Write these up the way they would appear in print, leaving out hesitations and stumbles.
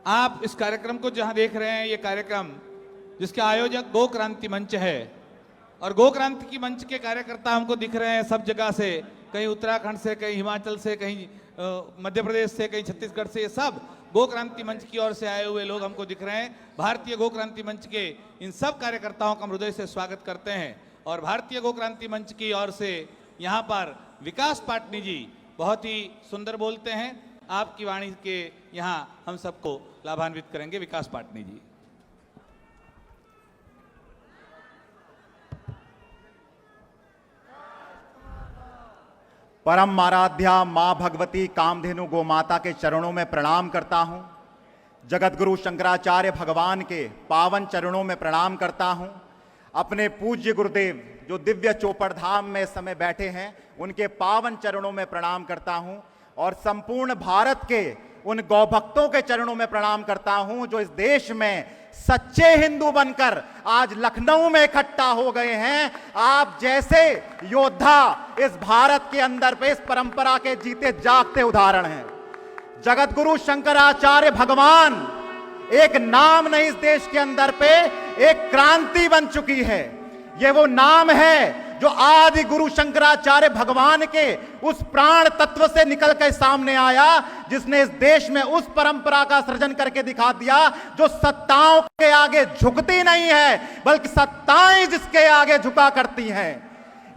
आप इस कार्यक्रम को जहां देख रहे हैं, ये कार्यक्रम जिसके आयोजक गो क्रांति मंच है और गो क्रांति की मंच के कार्यकर्ता हमको दिख रहे हैं सब जगह से, कहीं उत्तराखंड से, कहीं हिमाचल से, कहीं मध्य प्रदेश से, कहीं छत्तीसगढ़ से, ये सब गो क्रांति मंच की ओर से आए हुए लोग हमको दिख रहे हैं। भारतीय गो क्रांति मंच के इन सब कार्यकर्ताओं का हम हृदय से स्वागत करते हैं। और भारतीय गो क्रांति मंच की ओर से यहाँ पर विकास पाटनी जी बहुत ही सुंदर बोलते हैं, आपकी वाणी के यहाँ हम सबको लाभान्वित करेंगे। विकास पाटनी जी। परम आराध्या मां भगवती कामधेनु गो माता के चरणों में प्रणाम करता हूं। जगत गुरु शंकराचार्य भगवान के पावन चरणों में प्रणाम करता हूं। अपने पूज्य गुरुदेव जो दिव्य चोपड़ धाम में इस समय बैठे हैं, उनके पावन चरणों में प्रणाम करता हूं और संपूर्ण भारत के उन गौभक्तों के चरणों में प्रणाम करता हूं जो इस देश में सच्चे हिंदू बनकर आज लखनऊ में इकट्ठा हो गए हैं। आप जैसे योद्धा इस भारत के अंदर पे इस परंपरा के जीते जागते उदाहरण हैं। जगत गुरु शंकराचार्य भगवान एक नाम नहीं, इस देश के अंदर पे एक क्रांति बन चुकी है। ये वो नाम है जो आदि गुरु शंकराचार्य भगवान के उस प्राण तत्व से निकलकर सामने आया, जिसने इस देश में उस परंपरा का सृजन करके दिखा दिया जो सत्ताओं के आगे झुकती नहीं है, बल्कि सत्ताएं जिसके आगे झुका करती हैं।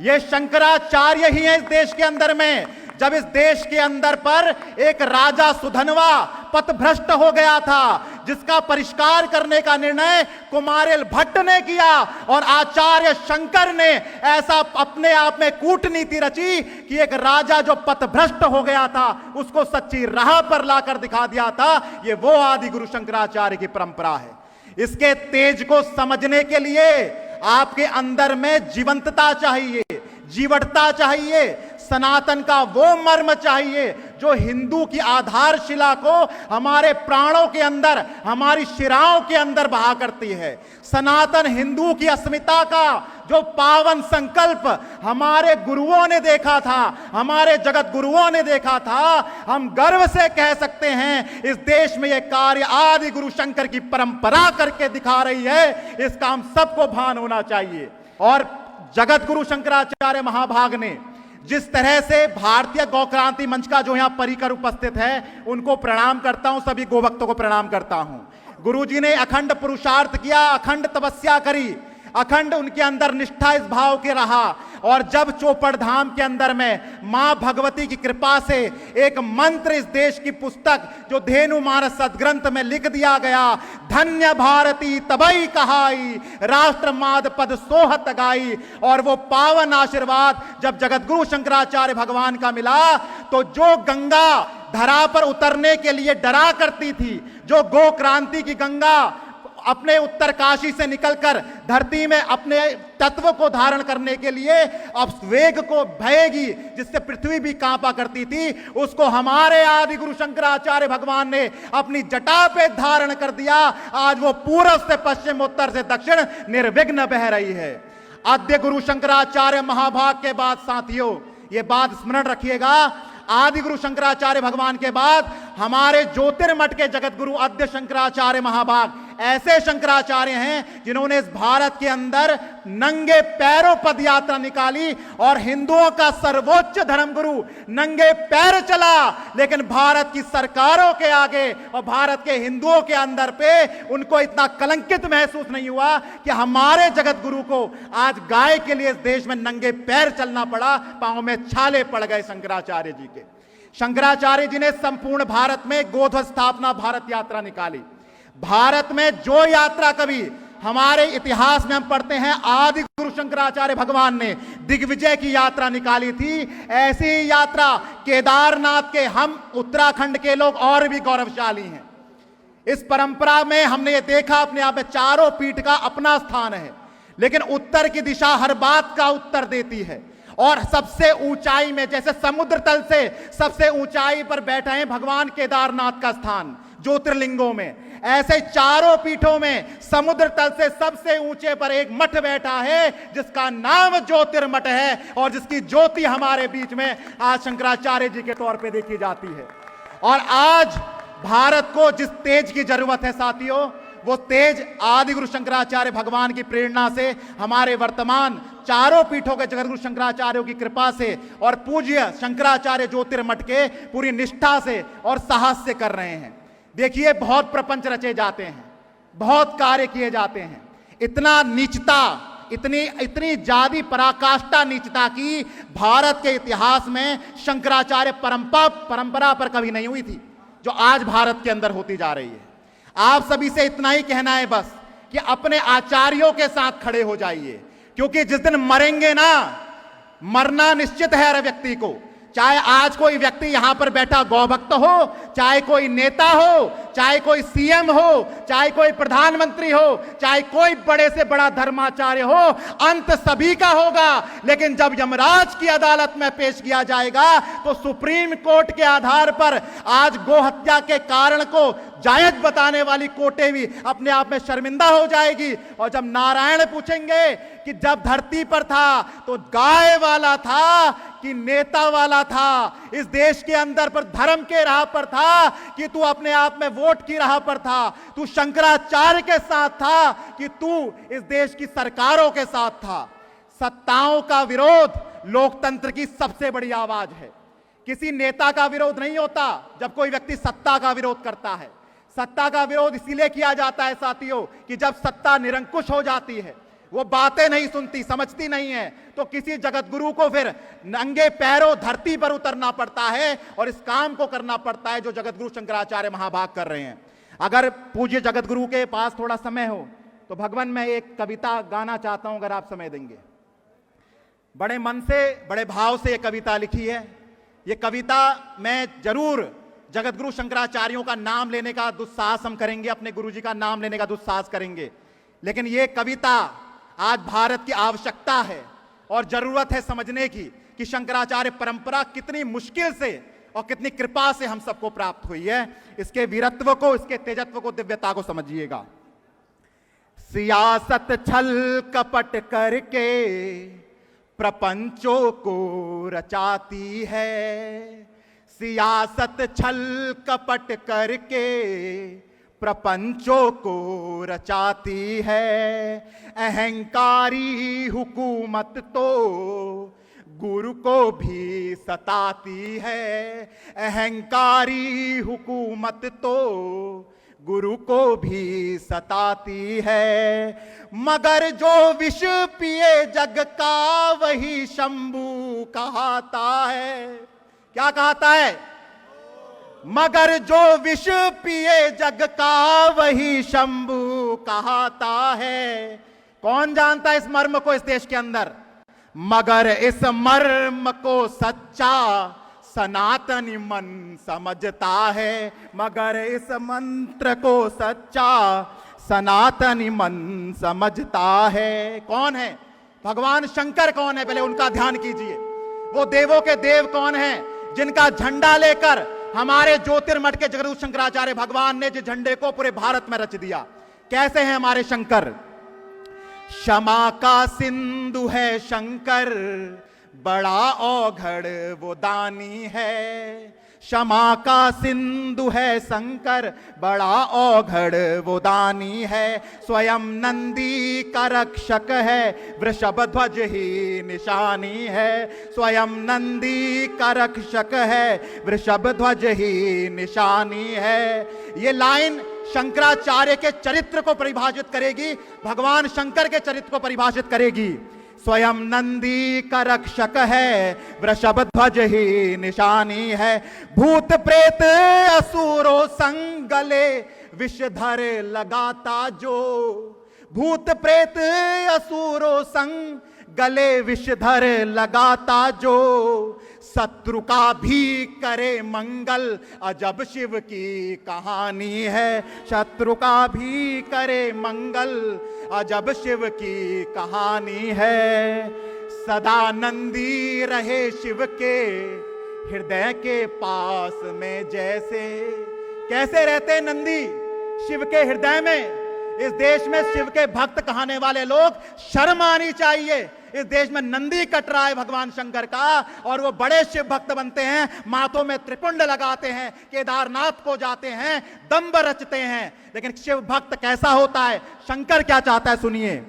ये शंकराचार्य ही है इस देश के अंदर में। जब इस देश के अंदर पर एक राजा सुधनवा पथभ्रष्ट हो गया था, जिसका परिष्कार करने का निर्णय कुमारेल भट्ट ने किया और आचार्य शंकर ने ऐसा अपने आप में कूटनीति रची कि एक राजा जो पथभ्रष्ट हो गया था उसको सच्ची राह पर लाकर दिखा दिया था। ये वो आदि गुरु शंकराचार्य की परंपरा है। इसके तेज को समझने के लिए आपके अंदर में जीवंतता चाहिए, जीवटता चाहिए, सनातन का वो मर्म चाहिए जो हिंदू की आधारशिला को हमारे प्राणों के अंदर, हमारी शिराओं के अंदर बहा करती है। सनातन हिंदू की अस्मिता का जो पावन संकल्प हमारे गुरुओं ने देखा था, हमारे जगत गुरुओं ने देखा था, हम गर्व से कह सकते हैं इस देश में यह कार्य आदि गुरु शंकर की परंपरा करके दिखा रही है। इसका हम सबको भान होना चाहिए। और जगत गुरु शंकराचार्य महाभाग ने जिस तरह से भारतीय गौ क्रांति मंच का जो यहां परिकर उपस्थित है, उनको प्रणाम करता हूं, सभी गोभक्तों को प्रणाम करता हूं। गुरुजी ने अखंड पुरुषार्थ किया, अखंड तपस्या करी, अखंड उनके अंदर निष्ठा इस भाव के रहा। और जब चोपड़ धाम के अंदर में मां भगवती की कृपा से एक मंत्र इस देश की पुस्तक जो धेनु मानस सदग्रंथ में लिख दिया गया, धन्य भारती तबई कहाई, राष्ट्र माद पद सोहत गाई, और वो पावन आशीर्वाद जब जगत गुरु शंकराचार्य भगवान का मिला, तो जो गंगा धरा पर उतरने के लिए डरा करती थी, जो गो क्रांति की गंगा अपने उत्तरकाशी से निकलकर धरती में अपने तत्व को धारण करने के लिए अब वेग को भयेगी, जिससे पृथ्वी भी कांपा करती थी, उसको हमारे आदि गुरु शंकराचार्य भगवान ने अपनी जटा पे धारण कर दिया। आज वो पूर्व से पश्चिम, उत्तर से दक्षिण निर्विघ्न बह रही है। आद्य गुरु शंकराचार्य महाभाग के बाद साथियों, ये बात स्मरण रखिएगा, आदि गुरु शंकराचार्य भगवान के बाद हमारे ज्योतिर्मठ के जगत गुरु आद्य शंकराचार्य महाभाग ऐसे शंकराचार्य हैं जिन्होंने इस भारत के अंदर नंगे पैरों पद यात्रा निकाली और हिंदुओं का सर्वोच्च धर्मगुरु नंगे पैर चला, लेकिन भारत की सरकारों के आगे और भारत के हिंदुओं के अंदर पे उनको इतना कलंकित महसूस नहीं हुआ कि हमारे जगत गुरु को आज गाय के लिए इस देश में नंगे पैर चलना पड़ा, पांव में छाले पड़ गए शंकराचार्य जी के। शंकराचार्य जी ने संपूर्ण भारत में गोध्वज स्थापना भारत यात्रा निकाली। भारत में जो यात्रा कभी हमारे इतिहास में हम पढ़ते हैं, आदि गुरु शंकराचार्य भगवान ने दिग्विजय की यात्रा निकाली थी, ऐसी ही यात्रा केदारनाथ के हम उत्तराखंड के लोग और भी गौरवशाली हैं। इस परंपरा में हमने ये देखा अपने आप में चारों पीठ का अपना स्थान है, लेकिन उत्तर की दिशा हर बात का उत्तर देती है। और सबसे ऊंचाई में, जैसे समुद्र तल से सबसे ऊंचाई पर बैठे हैं भगवान केदारनाथ का स्थान ज्योतिर्लिंगों में, ऐसे चारों पीठों में समुद्र तल से सबसे ऊंचे पर एक मठ बैठा है जिसका नाम ज्योतिर्मठ है और जिसकी ज्योति हमारे बीच में आज शंकराचार्य जी के तौर पे देखी जाती है। और आज भारत को जिस तेज की जरूरत है साथियों, वो तेज आदि गुरु शंकराचार्य भगवान की प्रेरणा से, हमारे वर्तमान चारों पीठों के जगत गुरु शंकराचार्यों की कृपा से और पूज्य शंकराचार्य ज्योतिर्मठ के पूरी निष्ठा से और साहस से कर रहे हैं। देखिए, बहुत प्रपंच रचे जाते हैं, बहुत कार्य किए जाते हैं, इतना नीचता, इतनी ज्यादा पराकाष्ठा नीचता की भारत के इतिहास में शंकराचार्य परंपरा पर कभी नहीं हुई थी, जो आज भारत के अंदर होती जा रही है। आप सभी से इतना ही कहना है बस कि अपने आचार्यों के साथ खड़े हो जाइए, क्योंकि जिस दिन मरेंगे ना, मरना निश्चित है हर व्यक्ति को। चाहे आज कोई व्यक्ति यहां पर बैठा गौभक्त हो, चाहे कोई नेता हो, चाहे कोई सीएम हो, चाहे कोई प्रधानमंत्री हो, चाहे कोई बड़े से बड़ा धर्माचार्य हो, अंत सभी का होगा। लेकिन जब यमराज की अदालत में पेश किया जाएगा तो सुप्रीम कोर्ट के आधार पर आज गो हत्या के कारण को जायज बताने वाली कोर्टें भी अपने आप में शर्मिंदा हो जाएगी। और जब नारायण पूछेंगे कि जब धरती पर था तो गाय वाला था कि नेता वाला था, इस देश के अंदर पर धर्म के राह पर था कि तू अपने आप में वोट की राह पर था, तू शंकराचार्य के साथ था कि तू इस देश की सरकारों के साथ था। सत्ताओं का विरोध लोकतंत्र की सबसे बड़ी आवाज है। किसी नेता का विरोध नहीं होता जब कोई व्यक्ति सत्ता का विरोध करता है। सत्ता का विरोध इसीलिए किया जाता है साथियों कि जब सत्ता निरंकुश हो जाती है, वो बातें नहीं सुनती, समझती नहीं है, तो किसी जगत गुरु को फिर नंगे पैरों धरती पर उतरना पड़ता है और इस काम को करना पड़ता है जो जगत गुरु शंकराचार्य महाभाग कर रहे हैं। अगर पूज्य जगत गुरु के पास थोड़ा समय हो तो भगवान, मैं एक कविता गाना चाहता हूं, अगर आप समय देंगे। बड़े मन से, बड़े भाव से यह कविता लिखी है। ये कविता मैं जरूर जगत गुरु शंकराचार्यों का नाम लेने का दुस्साहस हम करेंगे, अपने गुरु जी का नाम लेने का दुस्साहस करेंगे, लेकिन ये कविता आज भारत की आवश्यकता है और जरूरत है समझने की कि शंकराचार्य परंपरा कितनी मुश्किल से और कितनी कृपा से हम सबको प्राप्त हुई है। इसके वीरत्व को, इसके तेजत्व को, दिव्यता को समझिएगा। सियासत छल कपट करके प्रपंचों को रचाती है, सियासत छल कपट करके प्रपंचों को रचाती है। अहंकारी हुकूमत तो गुरु को भी सताती है, अहंकारी हुकूमत तो गुरु को भी सताती है। मगर जो विष पिए जग का वही शंभू कहता है। क्या कहता है? मगर जो विष पिए जग का वही शंभू कहता है। कौन जानता है इस मर्म को इस देश के अंदर? मगर इस मर्म को सच्चा सनातनी मन समझता है, मगर इस मंत्र को सच्चा सनातनी मन समझता है। कौन है? भगवान शंकर कौन है? पहले उनका ध्यान कीजिए। वो देवों के देव कौन है? जिनका झंडा लेकर हमारे ज्योतिर्मठ के जगत शंकराचार्य भगवान ने जिस झंडे को पूरे भारत में रच दिया। कैसे हैं हमारे शंकर? क्षमा का सिंधु है शंकर, बड़ा औघड़ वो दानी है। क्षमा का सिंधु है शंकर, बड़ा औघड़ वो दानी है। स्वयं नंदी का रक्षक है, वृषभ ध्वज ही निशानी है। स्वयं नंदी का रक्षक है, वृषभ ध्वज ही निशानी है। ये लाइन शंकराचार्य के चरित्र को परिभाषित करेगी, भगवान शंकर के चरित्र को परिभाषित करेगी। स्वयं नंदी का रक्षक है, वृषभ ध्वज ही निशानी है। भूत प्रेत असुरों संग गले विषधर लगाता जो, भूत प्रेत असुरों संग गले विषधर लगाता जो। शत्रु का भी करे मंगल, अजब शिव की कहानी है। शत्रु का भी करे मंगल, अजब शिव की कहानी है। सदानंदी रहे शिव के हृदय के पास में जैसे। कैसे रहते नंदी शिव के हृदय में? इस देश में शिव के भक्त कहने वाले लोग शर्म आनी चाहिए। इस देश में नंदी कट रहा है भगवान शंकर का, और वो बड़े शिव भक्त बनते हैं, माथों में त्रिपुंड लगाते हैं, केदारनाथ को जाते हैं, दंभ रचते हैं। लेकिन शिव भक्त कैसा होता है, शंकर क्या चाहता है, सुनिए।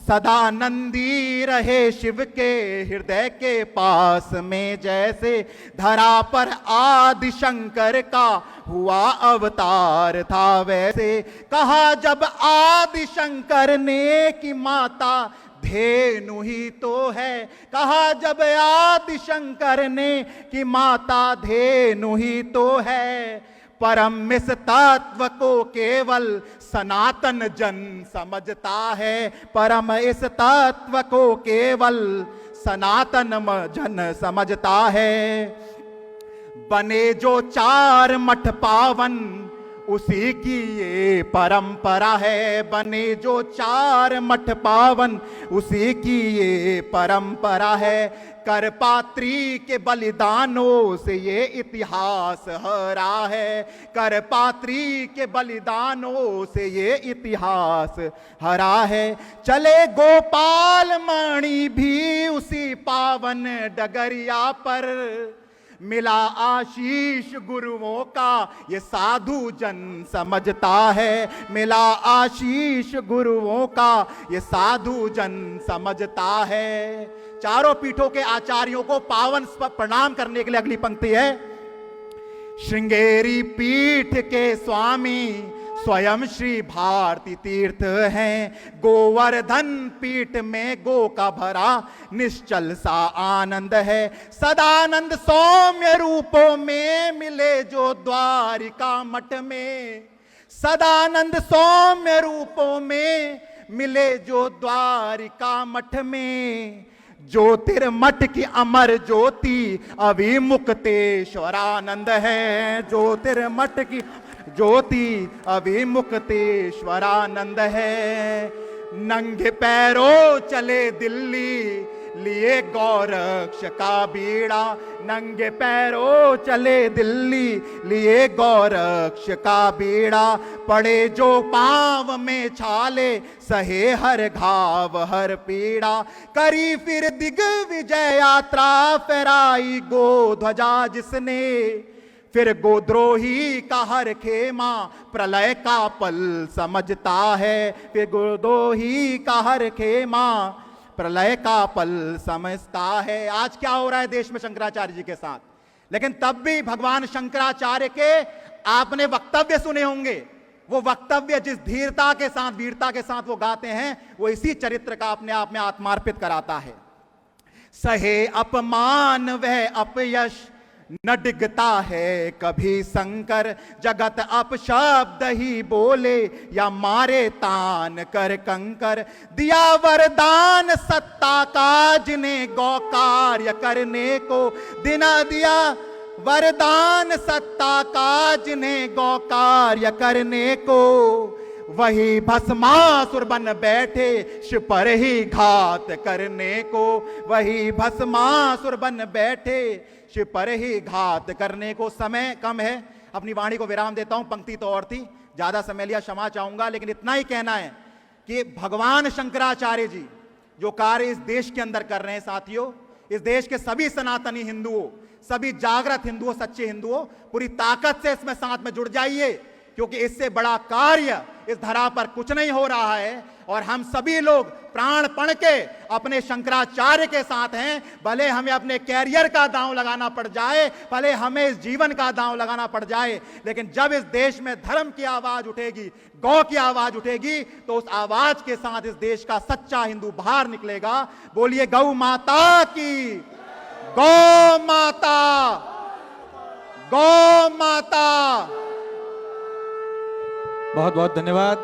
सदानंदी रहे शिव के हृदय के पास में, जैसे धरा पर आदि शंकर का हुआ अवतार था, वैसे कहा जब आदि शंकर ने कि माता धेनु ही तो है, कहा जब आदि शंकर ने कि माता धेनु ही तो है। परम इस तत्व को केवल सनातन जन समझता है, परम इस तत्व को केवल सनातन जन समझता है। बने जो 4 मठ पावन उसी की ये परंपरा है, बने जो 4 मठ पावन उसी की ये परंपरा है। करपात्री के बलिदानों से ये इतिहास हरा है, करपात्री के बलिदानों से ये इतिहास हरा है। चले गोपाल मणि भी उसी पावन डगरिया पर, मिला आशीष गुरुओं का ये साधु जन समझता है, मिला आशीष गुरुओं का ये साधु जन समझता है। चारों पीठों के आचार्यों को पावन प्रणाम करने के लिए अगली पंक्ति है। श्रृंगेरी पीठ के स्वामी स्वयं श्री भारती तीर्थ हैं, गोवर्धन पीठ में गो का भरा निश्चल सा आनंद है। सदानंद सौम्य रूपों में मिले जो द्वारिका मठ में, सदानंद सौम्य रूपों में मिले जो द्वारिका मठ में। ज्योतिर्मठ की अमर ज्योति अविमुक्तेश्वरानंद है, ज्योतिर्मठ की ज्योति अविमुक्तेश्वरानंद है। नंगे पैरों चले दिल्ली लिए गौरक्ष का बीड़ा, नंगे पैरों चले दिल्ली लिए गौरक्ष का बीड़ा। पड़े जो पांव में छाले सहे हर घाव हर पीड़ा, करी फिर दिग्विजय यात्रा फहराई गो ध्वजा जिसने, फिर गोद्रोही का हर खेमा प्रलय का पल समझता है, फिर गोद्रोही का हर खेमा प्रलय का पल समझता है। आज क्या हो रहा है देश में शंकराचार्य जी के साथ, लेकिन तब भी भगवान शंकराचार्य के आपने वक्तव्य सुने होंगे। वो वक्तव्य जिस धीरता के साथ, वीरता के साथ वो गाते हैं, वो इसी चरित्र का अपने आप में आत्मार्पित कराता है। सहे अपमान वह अपयश न डिगता है कभी शंकर, जगत अपशब्द ही बोले या मारे तान कर कंकर। दिया वरदान सत्ता का जिन्हें गौ कार्य करने को, दिना दिया वरदान सत्ता का जिन्हें गौ कार्य करने को। वही भस्मासुर बन बैठे शिव पर ही घात करने को, वही भस्मासुर बन बैठे शिव पर ही घात करने को। समय कम है, अपनी वाणी को विराम देता हूं, पंक्ति तो और थी, ज्यादा समय लिया क्षमा चाहूंगा, लेकिन इतना ही कहना है कि भगवान शंकराचार्य जी जो कार्य इस देश के अंदर कर रहे हैं साथियों, इस देश के सभी सनातनी हिंदुओं, सभी जागृत हिंदुओं, सच्चे हिंदुओं, पूरी ताकत से इसमें साथ में जुड़ जाइए, क्योंकि इससे बड़ा कार्य इस धरा पर कुछ नहीं हो रहा है। और हम सभी लोग प्राणपण के अपने शंकराचार्य के साथ हैं, भले हमें अपने कैरियर का दांव लगाना पड़ जाए, भले हमें इस जीवन का दांव लगाना पड़ जाए, लेकिन जब इस देश में धर्म की आवाज उठेगी, गौ की आवाज उठेगी, तो उस आवाज के साथ इस देश का सच्चा हिंदू बाहर निकलेगा। बोलिए गौ माता की, गौ माता, गौ माता। बहुत बहुत धन्यवाद।